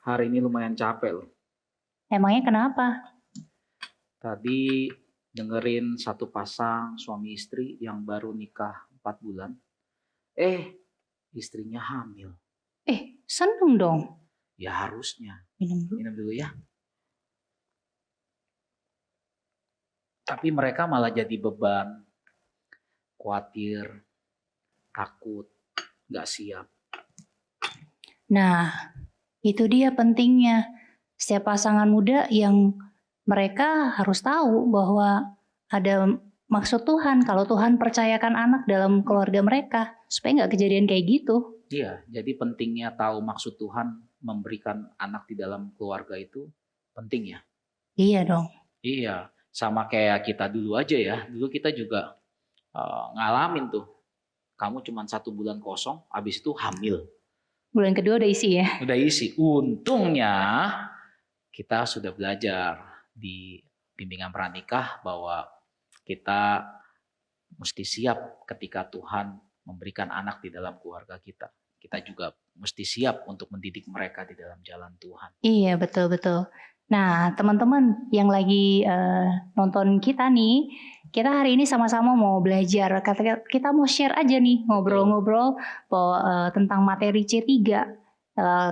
Hari ini lumayan capek loh. Emangnya kenapa? Tadi dengerin satu pasang suami istri yang baru nikah 4 bulan. Istrinya hamil. Seneng dong. Ya harusnya. Minum dulu. Minum dulu ya. Tapi mereka malah jadi beban. Khawatir, takut, gak siap. Nah, itu dia pentingnya. Setiap pasangan muda yang mereka harus tahu bahwa ada maksud Tuhan. Kalau Tuhan percayakan anak dalam keluarga mereka, supaya nggak kejadian kayak gitu. Iya, jadi pentingnya tahu maksud Tuhan memberikan anak di dalam keluarga itu penting ya. Iya dong. Iya, sama kayak kita dulu aja ya. Dulu kita juga ngalamin tuh. Kamu cuma 1 bulan kosong, habis itu hamil. Bulan kedua udah isi ya? Udah isi. Untungnya kita sudah belajar di bimbingan pranikah bahwa kita mesti siap ketika Tuhan memberikan anak di dalam keluarga kita. Kita juga mesti siap untuk mendidik mereka di dalam jalan Tuhan. Iya, betul-betul. Nah, teman-teman yang lagi nonton kita nih, kita hari ini sama-sama mau belajar. Kita mau share aja nih, ngobrol-ngobrol tentang materi C3.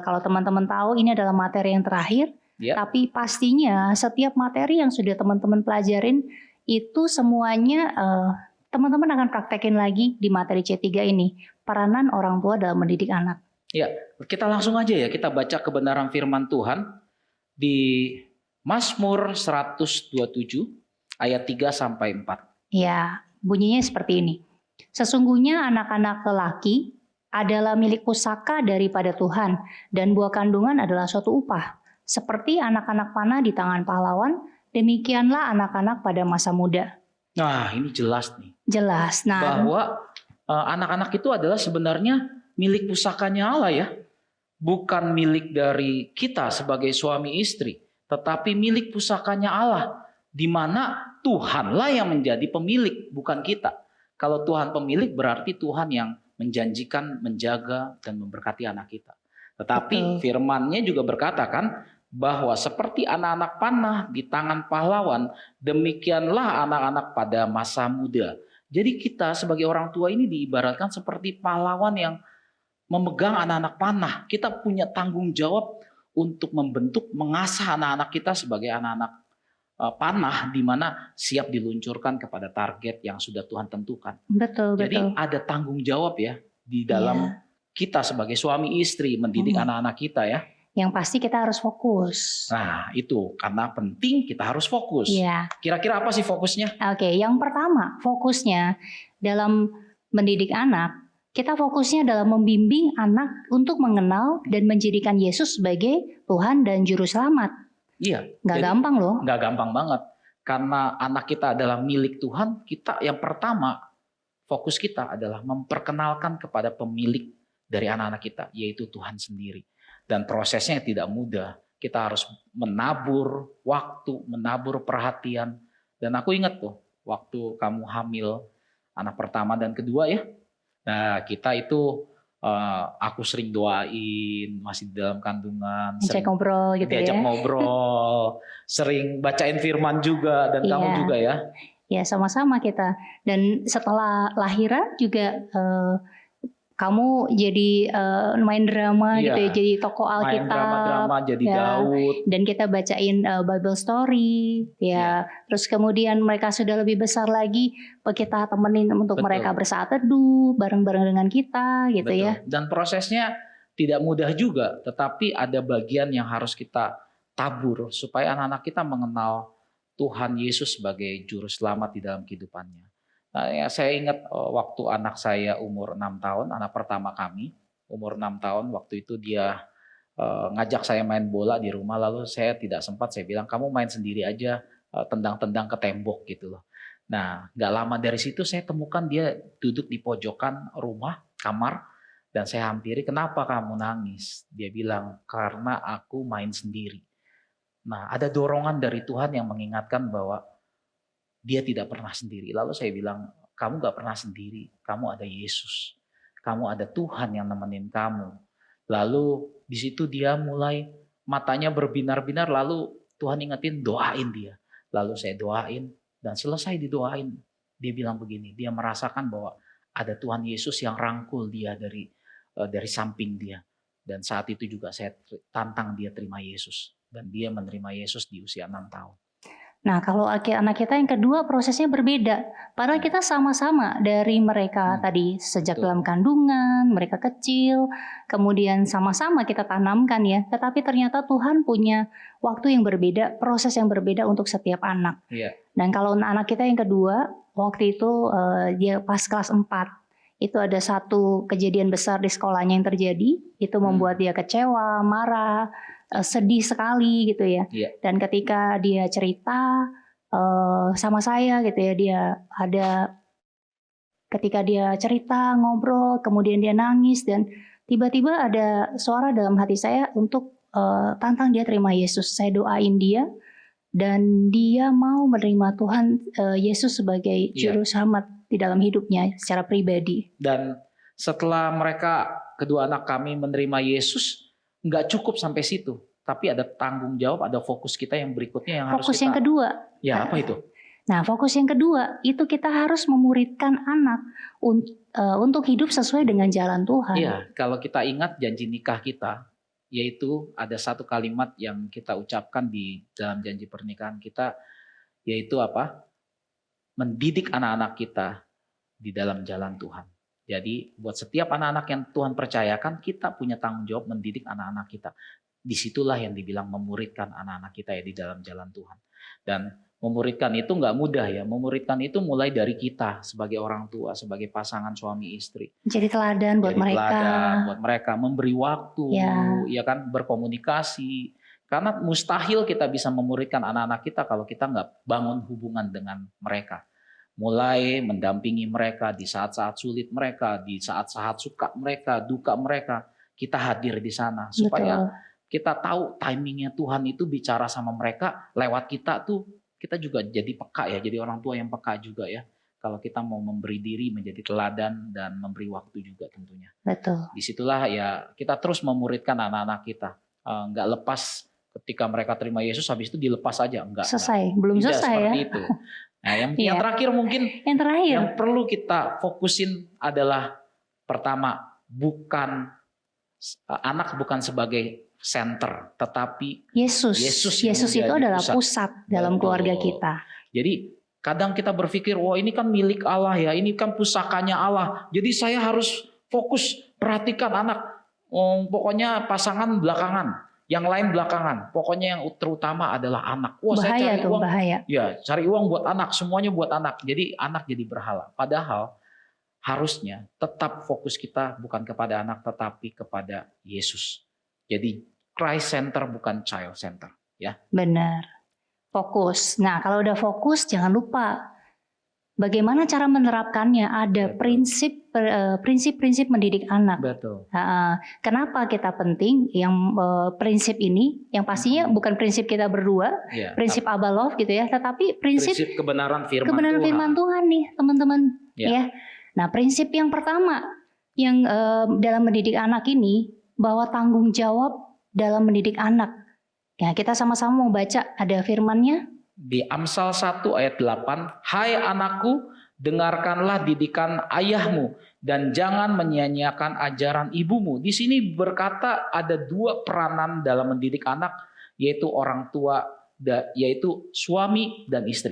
Kalau teman-teman tahu, ini adalah materi yang terakhir. Yep. Tapi pastinya setiap materi yang sudah teman-teman pelajarin, itu semuanya teman-teman akan praktekin lagi di materi C3 ini. Peranan orang tua dalam mendidik anak. Ya, kita langsung aja ya, kita baca kebenaran firman Tuhan di Mazmur 127 ayat 3 sampai 4. Ya, bunyinya seperti ini. Sesungguhnya anak-anak lelaki adalah milik pusaka daripada Tuhan, dan buah kandungan adalah suatu upah. Seperti anak-anak panah di tangan pahlawan, demikianlah anak-anak pada masa muda. Nah, ini jelas nih. Jelas. Nah, bahwa anak-anak itu adalah sebenarnya milik pusakanya Allah ya. Bukan milik dari kita sebagai suami istri, tetapi milik pusakanya Allah, di mana Tuhanlah yang menjadi pemilik, bukan kita. Kalau Tuhan pemilik berarti Tuhan yang menjanjikan, menjaga, dan memberkati anak kita. Tetapi firman-Nya juga berkata kan, bahwa seperti anak-anak panah di tangan pahlawan, demikianlah anak-anak pada masa muda. Jadi kita sebagai orang tua ini diibaratkan seperti pahlawan yang memegang anak-anak panah. Kita punya tanggung jawab untuk membentuk, mengasah anak-anak kita sebagai anak-anak panah, di mana siap diluncurkan kepada target yang sudah Tuhan tentukan. Betul. Jadi ada tanggung jawab ya di dalam kita sebagai suami istri mendidik anak-anak kita ya. Yang pasti kita harus fokus. Nah itu karena penting kita harus fokus. Iya. Kira-kira apa sih fokusnya? Oke, yang pertama fokusnya dalam mendidik anak, kita fokusnya dalam membimbing anak untuk mengenal dan menjadikan Yesus sebagai Tuhan dan Juru Selamat. Iya. Nggak gampang loh. Nggak gampang banget. Karena anak kita adalah milik Tuhan, kita yang pertama fokus kita adalah memperkenalkan kepada pemilik dari anak-anak kita, yaitu Tuhan sendiri. Dan prosesnya tidak mudah. Kita harus menabur waktu, menabur perhatian. Dan aku ingat tuh, waktu kamu hamil anak pertama dan kedua ya. Nah kita itu, aku sering doain, masih di dalam kandungan. Diajak ngobrol gitu ya. Diajak ngobrol, sering bacain firman juga, dan kamu juga ya. Ya sama-sama kita. Dan setelah lahiran juga kamu jadi main drama gitu ya, jadi tokoh Alkitab. Main drama-drama jadi Daud. Dan kita bacain Bible story ya. Terus kemudian mereka sudah lebih besar lagi, kita temenin untuk mereka bersaat teduh bareng-bareng dengan kita gitu ya. Dan prosesnya tidak mudah juga, tetapi ada bagian yang harus kita tabur supaya anak-anak kita mengenal Tuhan Yesus sebagai juru selamat di dalam kehidupannya. Nah, ya, saya ingat waktu anak saya umur 6 tahun, anak pertama kami, umur 6 tahun, waktu itu dia ngajak saya main bola di rumah, lalu saya tidak sempat, saya bilang kamu main sendiri aja, tendang-tendang ke tembok gitu loh. Nah, gak lama dari situ saya temukan dia duduk di pojokan rumah, kamar, dan saya hampiri, kenapa kamu nangis? Dia bilang, karena aku main sendiri. Nah, ada dorongan dari Tuhan yang mengingatkan bahwa dia tidak pernah sendiri. Lalu saya bilang, kamu gak pernah sendiri. Kamu ada Yesus. Kamu ada Tuhan yang nemenin kamu. Lalu di situ dia mulai matanya berbinar-binar, lalu Tuhan ingetin doain dia. Lalu saya doain dan selesai didoain. Dia bilang begini, dia merasakan bahwa ada Tuhan Yesus yang rangkul dia dari samping dia. Dan saat itu juga saya tantang dia terima Yesus. Dan dia menerima Yesus di usia 6 tahun. Nah, kalau anak kita yang kedua prosesnya berbeda. Padahal kita sama-sama dari mereka tadi sejak Betul. dalam kandungan, mereka kecil, kemudian sama-sama kita tanamkan ya. Tetapi ternyata Tuhan punya waktu yang berbeda, proses yang berbeda untuk setiap anak. Iya. Dan kalau anak kita yang kedua, waktu itu dia pas kelas 4, itu ada satu kejadian besar di sekolahnya yang terjadi, itu membuat dia kecewa, marah, sedih sekali gitu ya. Iya. Dan ketika dia cerita sama saya gitu ya, ketika dia cerita, ngobrol, kemudian dia nangis dan tiba-tiba ada suara dalam hati saya untuk tantang dia terima Yesus. Saya doain dia dan dia mau menerima Tuhan Yesus sebagai juru selamat di dalam hidupnya secara pribadi. Dan setelah mereka, kedua anak kami menerima Yesus, nggak cukup sampai situ. Tapi ada tanggung jawab, ada fokus kita yang berikutnya yang harus Fokus kita... yang kedua. Ya, apa itu? Nah, fokus yang kedua itu kita harus memuridkan anak untuk hidup sesuai dengan jalan Tuhan. Iya, kalau kita ingat janji nikah kita, yaitu ada satu kalimat yang kita ucapkan di dalam janji pernikahan kita, yaitu apa? Mendidik anak-anak kita di dalam jalan Tuhan. Jadi buat setiap anak-anak yang Tuhan percayakan, kita punya tanggung jawab mendidik anak-anak kita. Disitulah yang dibilang memuridkan anak-anak kita ya di dalam jalan Tuhan. Dan memuridkan itu nggak mudah ya. Memuridkan itu mulai dari kita sebagai orang tua, sebagai pasangan suami istri. Jadi teladan buat Jadi mereka. teladan buat mereka, memberi waktu, ya kan, berkomunikasi. Karena mustahil kita bisa memuridkan anak-anak kita kalau kita nggak bangun hubungan dengan mereka. Mulai mendampingi mereka di saat-saat sulit mereka, di saat-saat suka mereka, duka mereka, kita hadir di sana supaya kita tahu timingnya Tuhan itu bicara sama mereka lewat kita tuh, kita juga jadi peka ya, jadi orang tua yang peka juga ya. Kalau kita mau memberi diri menjadi teladan dan memberi waktu juga tentunya. Betul. Disitulah ya kita terus memuridkan anak-anak kita, nggak lepas ketika mereka terima Yesus habis itu dilepas aja, enggak. Selesai, belum Tidak selesai seperti ya. itu. Nah, yang terakhir mungkin yang perlu kita fokusin adalah pertama, anak bukan sebagai center, tetapi Yesus itu adalah pusat dalam keluarga kita. Jadi kadang kita berpikir, wah ini kan milik Allah ya, ini kan pusakanya Allah. Jadi saya harus fokus perhatikan anak. Pokoknya pasangan belakangan, yang lain belakangan. Pokoknya yang terutama adalah anak. Wah, bahaya saya cari uang. Bahaya. Ya, cari uang buat anak, semuanya buat anak. Jadi anak jadi berhala. Padahal harusnya tetap fokus kita bukan kepada anak tetapi kepada Yesus. Jadi Christ center bukan child center, ya. Benar. Fokus. Nah, kalau udah fokus jangan lupa bagaimana cara menerapkannya. Ada prinsip-prinsip mendidik anak. Betul. Kenapa kita penting yang prinsip ini? Yang pastinya bukan prinsip kita berdua, prinsip Abba Love gitu ya, tetapi prinsip kebenaran firman Tuhan nih, teman-teman. Ya. Nah, prinsip yang pertama yang dalam mendidik anak ini bahwa tanggung jawab dalam mendidik anak. Ya, kita sama-sama mau baca, ada firman-nya. Di Amsal 1 ayat 8, hai anakku, dengarkanlah didikan ayahmu dan jangan menyia-nyiakan ajaran ibumu. Di sini berkata ada dua peranan dalam mendidik anak, yaitu orang tua, yaitu suami dan istri.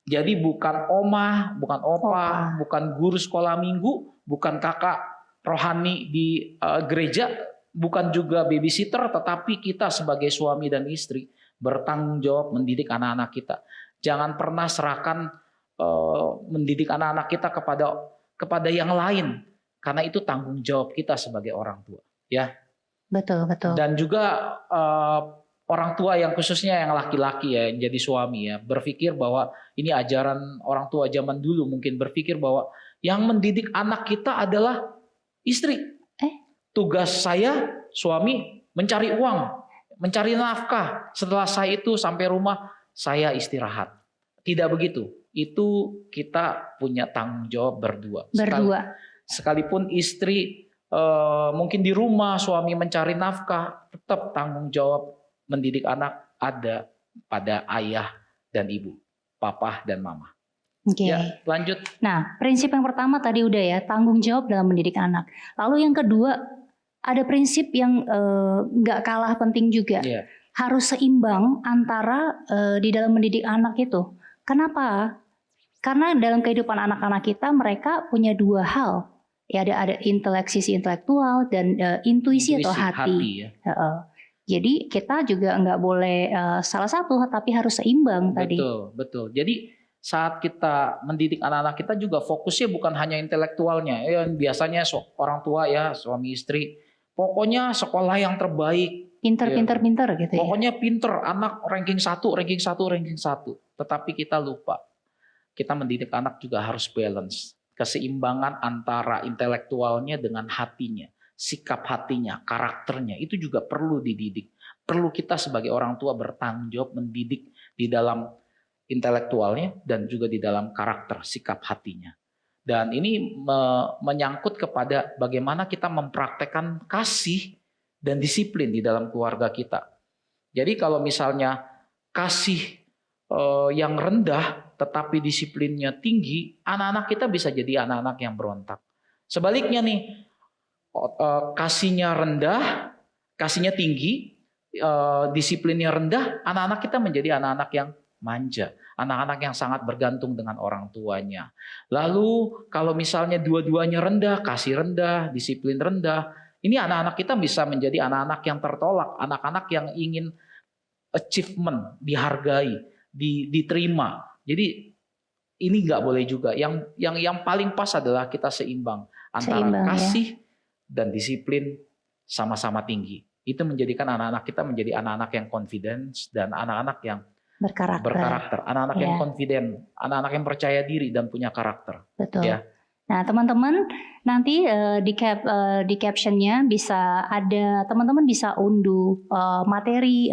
Jadi bukan omah, bukan opah, bukan guru sekolah minggu, bukan kakak rohani di gereja, bukan juga babysitter, tetapi kita sebagai suami dan istri bertanggung jawab mendidik anak-anak kita. Jangan pernah serahkan mendidik anak-anak kita kepada yang lain, karena itu tanggung jawab kita sebagai orang tua, ya. Betul. Dan juga orang tua yang khususnya yang laki-laki ya, yang jadi suami ya, berpikir bahwa ini ajaran orang tua zaman dulu, mungkin berpikir bahwa yang mendidik anak kita adalah istri. Tugas saya suami mencari uang, mencari nafkah. Setelah saya itu sampai rumah saya istirahat. Tidak begitu. Itu kita punya tanggung jawab berdua. Sekalipun istri mungkin di rumah suami mencari nafkah, tetap tanggung jawab mendidik anak ada pada ayah dan ibu, papa dan mama. Oke. Ya, lanjut. Nah, prinsip yang pertama tadi udah ya, tanggung jawab dalam mendidik anak. Lalu yang kedua, ada prinsip yang nggak kalah penting juga. Ya. Harus seimbang antara di dalam mendidik anak itu. Kenapa? Karena dalam kehidupan anak-anak kita, mereka punya dua hal. Ya, ada sisi intelektual dan intuisi atau hati. Ya. Jadi kita juga nggak boleh salah satu, tapi harus seimbang tadi. Betul. Jadi saat kita mendidik anak-anak kita juga fokusnya bukan hanya intelektualnya. Biasanya orang tua ya, suami istri, pokoknya sekolah yang terbaik. Pinter gitu ya. Pokoknya pinter, anak ranking 1. Tetapi kita lupa. Kita mendidik anak juga harus balance. Keseimbangan antara intelektualnya dengan hatinya. Sikap hatinya, karakternya. Itu juga perlu dididik. Perlu kita sebagai orang tua bertanggung jawab mendidik di dalam intelektualnya dan juga di dalam karakter, sikap hatinya. Dan ini menyangkut kepada bagaimana kita mempraktekkan kasih dan disiplin di dalam keluarga kita. Jadi kalau misalnya kasih yang rendah tetapi disiplinnya tinggi, anak-anak kita bisa jadi anak-anak yang berontak. Sebaliknya nih, kasihnya rendah, kasihnya tinggi, disiplinnya rendah, anak-anak kita menjadi anak-anak yang manja, anak-anak yang sangat bergantung dengan orang tuanya. Lalu kalau misalnya dua-duanya rendah, kasih rendah, disiplin rendah, ini anak-anak kita bisa menjadi anak-anak yang tertolak, anak-anak yang ingin achievement, dihargai, diterima. Jadi ini nggak boleh juga. Yang paling pas adalah kita seimbang antara kasih dan disiplin sama-sama tinggi. Itu menjadikan anak-anak kita menjadi anak-anak yang confidence dan anak-anak yang berkarakter, anak-anak yang confident, anak-anak yang percaya diri dan punya karakter. Betul. Ya. Nah, teman-teman nanti di captionnya bisa ada, teman-teman bisa unduh materi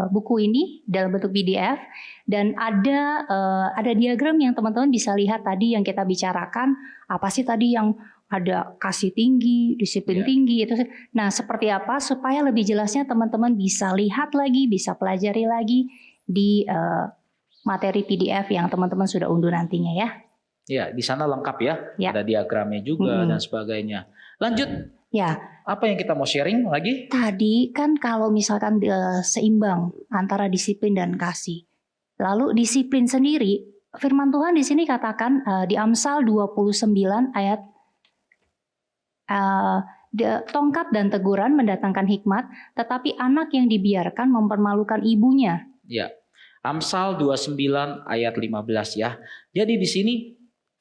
buku ini dalam bentuk PDF dan ada diagram yang teman-teman bisa lihat tadi yang kita bicarakan, apa sih tadi yang ada kasih tinggi, disiplin tinggi itu. Nah, seperti apa supaya lebih jelasnya teman-teman bisa lihat lagi, bisa pelajari lagi di materi PDF yang teman-teman sudah unduh nantinya ya. Ya, di sana lengkap ya. Ada diagramnya juga dan sebagainya. Lanjut. Ya. Apa yang kita mau sharing lagi? Tadi kan kalau misalkan seimbang antara disiplin dan kasih. Lalu disiplin sendiri, firman Tuhan di sini katakan di Amsal 29 ayat tongkat dan teguran mendatangkan hikmat, tetapi anak yang dibiarkan mempermalukan ibunya. Ya. Amsal 29 ayat 15 ya. Jadi di sini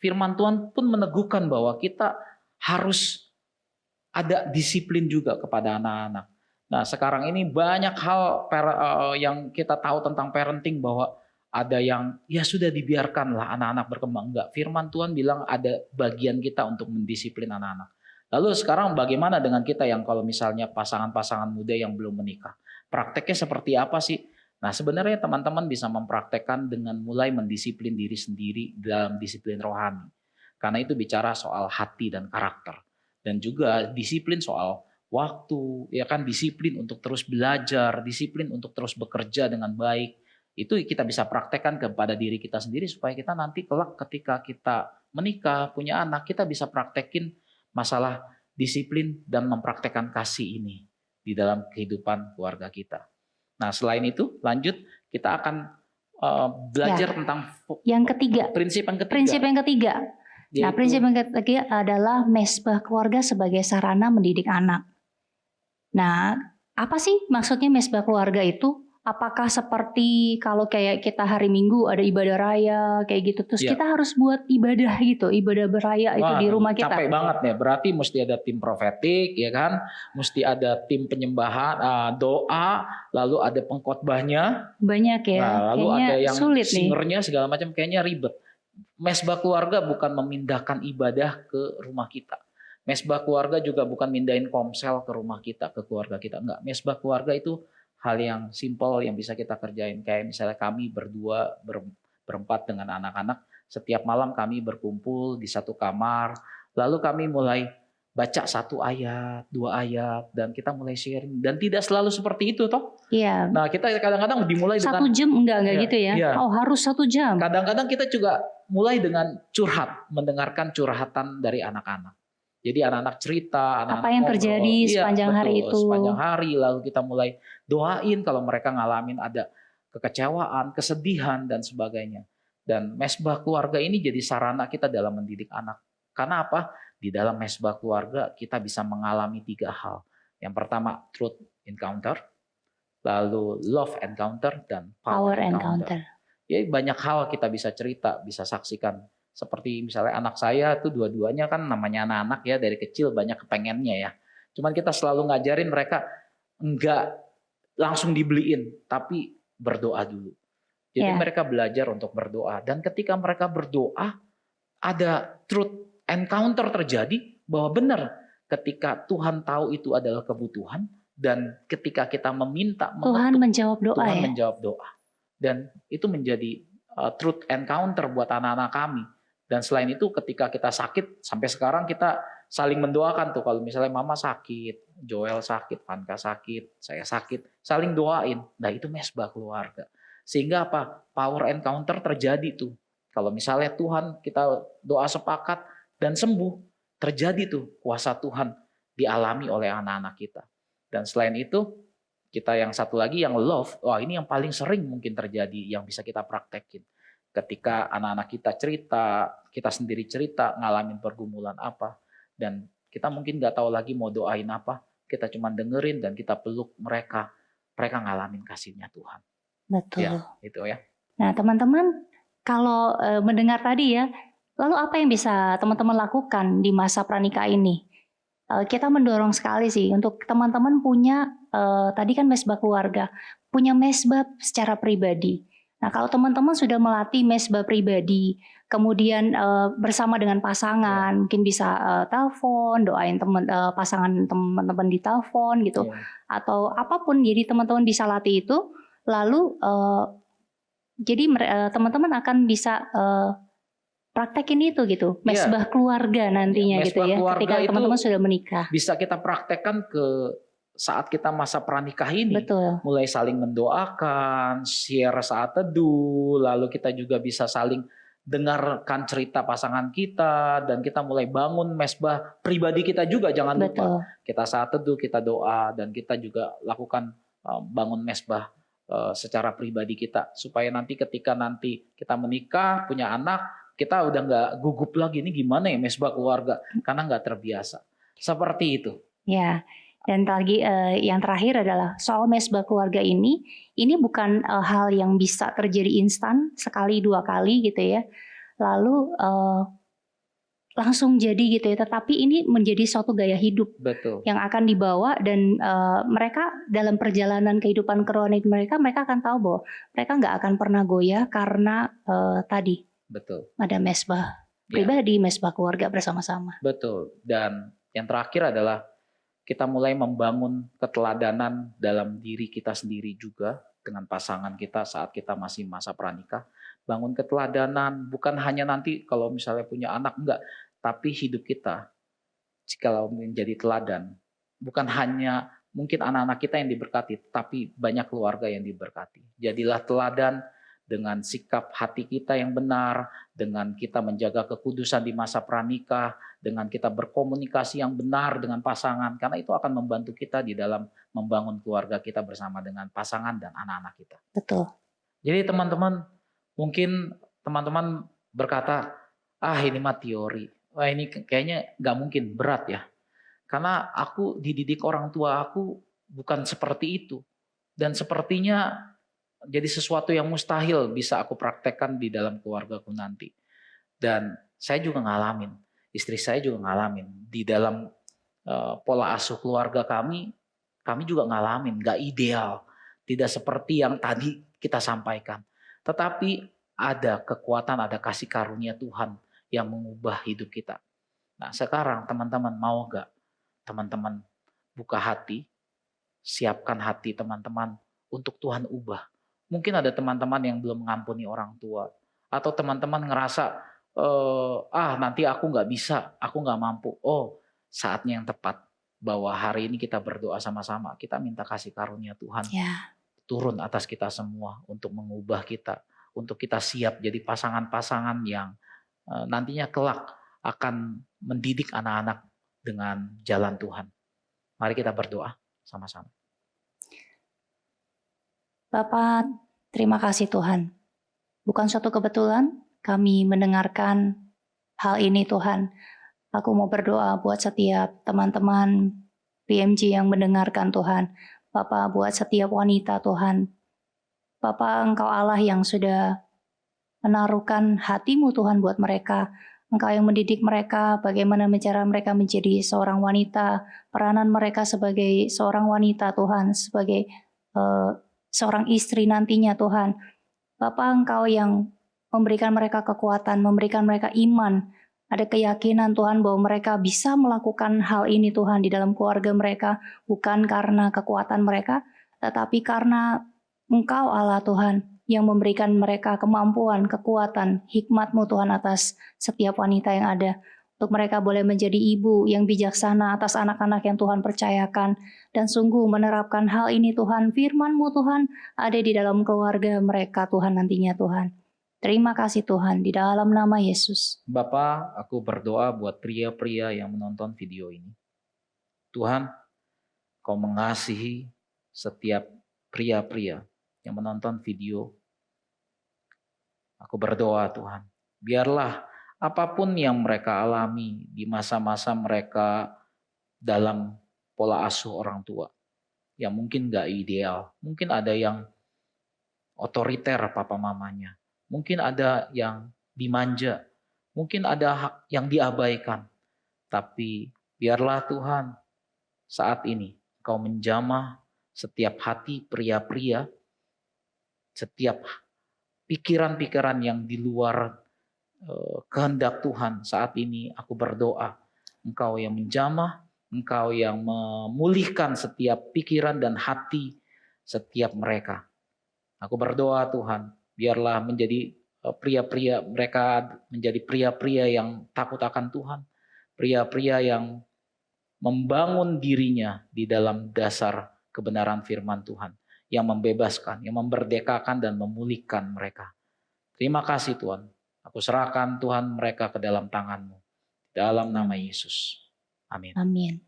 firman Tuhan pun meneguhkan bahwa kita harus ada disiplin juga kepada anak-anak. Nah, sekarang ini banyak hal yang kita tahu tentang parenting bahwa ada yang ya sudah dibiarkanlah anak-anak berkembang. Enggak, firman Tuhan bilang ada bagian kita untuk mendisiplin anak-anak. Lalu sekarang bagaimana dengan kita yang kalau misalnya pasangan-pasangan muda yang belum menikah? Prakteknya seperti apa sih? Nah, sebenarnya teman-teman bisa mempraktekkan dengan mulai mendisiplin diri sendiri dalam disiplin rohani. Karena itu bicara soal hati dan karakter. Dan juga disiplin soal waktu, ya kan, disiplin untuk terus belajar, disiplin untuk terus bekerja dengan baik. Itu kita bisa praktekkan kepada diri kita sendiri supaya kita nanti kelak ketika kita menikah, punya anak, kita bisa praktekin masalah disiplin dan mempraktekkan kasih ini di dalam kehidupan keluarga kita. Nah, selain itu, lanjut kita akan belajar tentang yang ketiga. Prinsip yang ketiga. Nah, prinsip yang ketiga adalah mesbah keluarga sebagai sarana mendidik anak. Nah, apa sih maksudnya mesbah keluarga itu? Apakah seperti kalau kayak kita hari Minggu ada ibadah raya kayak gitu, terus kita harus buat ibadah gitu, ibadah beraya itu di rumah kita? Capek banget nih, berarti mesti ada tim profetik, ya kan? Mesti ada tim penyembahan, doa, lalu ada pengkhotbahnya. Banyak ya. Nah, lalu kayaknya ada yang sulit singernya nih. segala macam, kayaknya ribet. Mesbah keluarga bukan memindahkan ibadah ke rumah kita. Mesbah keluarga juga bukan mindahin komsel ke rumah kita, ke keluarga kita. Enggak, mesbah keluarga itu hal yang simpel yang bisa kita kerjain. Kayak misalnya kami berdua, berempat dengan anak-anak, setiap malam kami berkumpul di satu kamar, lalu kami mulai baca 1 ayat, 2 ayat, dan kita mulai sharing. Dan tidak selalu seperti itu toh. Iya. Nah kita kadang-kadang dimulai 1 dengan, jam enggak Iya, gitu ya? iya. Oh harus 1 jam. kadang-kadang kita juga mulai dengan curhat, mendengarkan curhatan dari anak-anak. Jadi anak-anak cerita, Apa anak-anak yang ngobrol. terjadi Iya, sepanjang hari betul, itu. sepanjang hari. Lalu kita mulai doain kalau mereka ngalamin ada kekecewaan, kesedihan, dan sebagainya. Dan mesbah keluarga ini jadi sarana kita dalam mendidik anak. Karena apa? Di dalam mesbah keluarga kita bisa mengalami 3 hal. Yang pertama, truth encounter, lalu love encounter, dan power Power encounter. encounter. Ya banyak hal kita bisa cerita, bisa saksikan. Seperti misalnya anak saya tuh dua-duanya kan namanya anak-anak ya, dari kecil banyak kepengennya ya. Cuman kita selalu ngajarin mereka enggak langsung dibeliin, tapi berdoa dulu. Jadi Ya. mereka belajar untuk berdoa. Dan ketika mereka berdoa, ada truth encounter terjadi bahwa benar ketika Tuhan tahu itu adalah kebutuhan, dan ketika kita meminta, Tuhan mengetuk, menjawab doa Tuhan ya. menjawab doa. Dan itu menjadi truth encounter buat anak-anak kami. Dan selain itu ketika kita sakit, sampai sekarang kita saling mendoakan tuh. Kalau misalnya mama sakit, Joel sakit, Vanka sakit, saya sakit, saling doain. Nah itu mesbah keluarga. Sehingga apa? Power encounter terjadi tuh. Kalau misalnya Tuhan kita doa sepakat dan sembuh, terjadi tuh kuasa Tuhan dialami oleh anak-anak kita. Dan selain itu, kita yang satu lagi yang love, wah ini yang paling sering mungkin terjadi yang bisa kita praktekin. Ketika anak-anak kita cerita, kita sendiri cerita, ngalamin pergumulan apa, dan kita mungkin nggak tahu lagi mau doain apa, kita cuma dengerin dan kita peluk mereka, mereka ngalamin kasihnya Tuhan. Betul. Ya, itu ya. Nah teman-teman, kalau mendengar tadi ya, lalu apa yang bisa teman-teman lakukan di masa pranikah ini? Kita mendorong sekali sih untuk teman-teman punya, tadi kan mesbah keluarga, punya mesbah secara pribadi. Nah kalau teman-teman sudah melatih mesbah pribadi, kemudian bersama dengan pasangan, mungkin bisa telepon, doain pasangan teman-teman di telepon gitu, Ya. atau apapun, jadi teman-teman bisa latih itu, lalu jadi teman-teman akan bisa praktekin itu gitu, mesbah keluarga nantinya Mesbah gitu ya, keluarga ketika itu teman-teman sudah menikah. bisa kita praktekkan ke saat kita masa pranikah ini. Betul. Mulai saling mendoakan, share saat teduh, lalu kita juga bisa saling dengarkan cerita pasangan kita, dan kita mulai bangun mesbah pribadi kita juga, jangan lupa. Betul. Kita saat teduh, kita doa, dan kita juga lakukan bangun mesbah secara pribadi kita, supaya nanti ketika nanti kita menikah, punya anak, kita udah nggak gugup lagi, ini gimana ya mesbah keluarga, karena nggak terbiasa. Seperti itu. Ya, dan lagi yang terakhir adalah soal mesbah keluarga ini bukan hal yang bisa terjadi instan sekali 2 kali gitu ya, lalu langsung jadi gitu ya, tetapi ini menjadi suatu gaya hidup. Betul. Yang akan dibawa, dan mereka dalam perjalanan kehidupan kerohanian mereka akan tahu bahwa mereka nggak akan pernah goyah karena tadi. Betul. Ada mesbah pribadi, mesbah keluarga bersama-sama. Betul. Dan yang terakhir adalah kita mulai membangun keteladanan dalam diri kita sendiri juga dengan pasangan kita saat kita masih masa pranikah. Bangun keteladanan, bukan hanya nanti kalau misalnya punya anak, enggak. Tapi hidup kita, jikalau menjadi teladan, bukan hanya mungkin anak-anak kita yang diberkati, tapi banyak keluarga yang diberkati. Jadilah teladan dengan sikap hati kita yang benar, dengan kita menjaga kekudusan di masa pranikah, dengan kita berkomunikasi yang benar dengan pasangan, karena itu akan membantu kita di dalam membangun keluarga kita bersama dengan pasangan dan anak-anak kita. Betul. Jadi teman-teman, mungkin teman-teman berkata, ini mah teori. Wah ini kayaknya nggak mungkin, berat ya. Karena aku dididik orang tua aku bukan seperti itu. Dan sepertinya jadi sesuatu yang mustahil bisa aku praktekkan di dalam keluargaku nanti. Dan saya juga ngalamin, istri saya juga ngalamin. Di dalam pola asuh keluarga kami juga ngalamin, gak ideal. Tidak seperti yang tadi kita sampaikan. Tetapi ada kekuatan, ada kasih karunia Tuhan yang mengubah hidup kita. Nah sekarang teman-teman mau gak teman-teman buka hati, siapkan hati teman-teman untuk Tuhan ubah. Mungkin ada teman-teman yang belum mengampuni orang tua. Atau teman-teman ngerasa, nanti aku nggak bisa, aku nggak mampu. Oh, saatnya yang tepat bahwa hari ini kita berdoa sama-sama. Kita minta kasih karunia Tuhan Ya. turun atas kita semua untuk mengubah kita, untuk kita siap jadi pasangan-pasangan yang nantinya kelak akan mendidik anak-anak dengan jalan Tuhan. Mari kita berdoa sama-sama. Bapak, terima kasih Tuhan. Bukan suatu kebetulan kami mendengarkan hal ini Tuhan. Aku mau berdoa buat setiap teman-teman PMG yang mendengarkan Tuhan. Bapak buat setiap wanita Tuhan. Bapak Engkau Allah yang sudah menaruhkan hatimu Tuhan buat mereka. Engkau yang mendidik mereka bagaimana cara mereka menjadi seorang wanita. Peranan mereka sebagai seorang wanita Tuhan. Sebagai seorang istri nantinya Tuhan. Bapak Engkau yang memberikan mereka kekuatan, memberikan mereka iman. Ada keyakinan Tuhan bahwa mereka bisa melakukan hal ini Tuhan di dalam keluarga mereka. Bukan karena kekuatan mereka, tetapi karena Engkau Allah Tuhan yang memberikan mereka kemampuan, kekuatan, hikmat-Mu Tuhan atas setiap wanita yang ada. Untuk mereka boleh menjadi ibu yang bijaksana atas anak-anak yang Tuhan percayakan. Dan sungguh menerapkan hal ini Tuhan, firman-Mu Tuhan ada di dalam keluarga mereka Tuhan nantinya Tuhan. Terima kasih Tuhan, di dalam nama Yesus. Bapa, aku berdoa buat pria-pria yang menonton video ini. Tuhan, Kau mengasihi setiap pria-pria yang menonton video. Aku berdoa Tuhan, biarlah apapun yang mereka alami di masa-masa mereka dalam pola asuh orang tua, yang mungkin gak ideal, mungkin ada yang otoriter papa mamanya, mungkin ada yang dimanja, mungkin ada hak yang diabaikan. Tapi biarlah Tuhan saat ini Kau menjamah setiap hati pria-pria, setiap pikiran-pikiran yang di luar kehendak Tuhan. Saat ini aku berdoa, Engkau yang menjamah, Engkau yang memulihkan setiap pikiran dan hati setiap mereka. Aku berdoa Tuhan, biarlah menjadi pria-pria, mereka menjadi pria-pria yang takut akan Tuhan. Pria-pria yang membangun dirinya di dalam dasar kebenaran firman Tuhan. Yang membebaskan, yang memerdekakan dan memulihkan mereka. Terima kasih Tuhan. Aku serahkan Tuhan mereka ke dalam tangan-Mu. Dalam nama Yesus. Amin. Amin.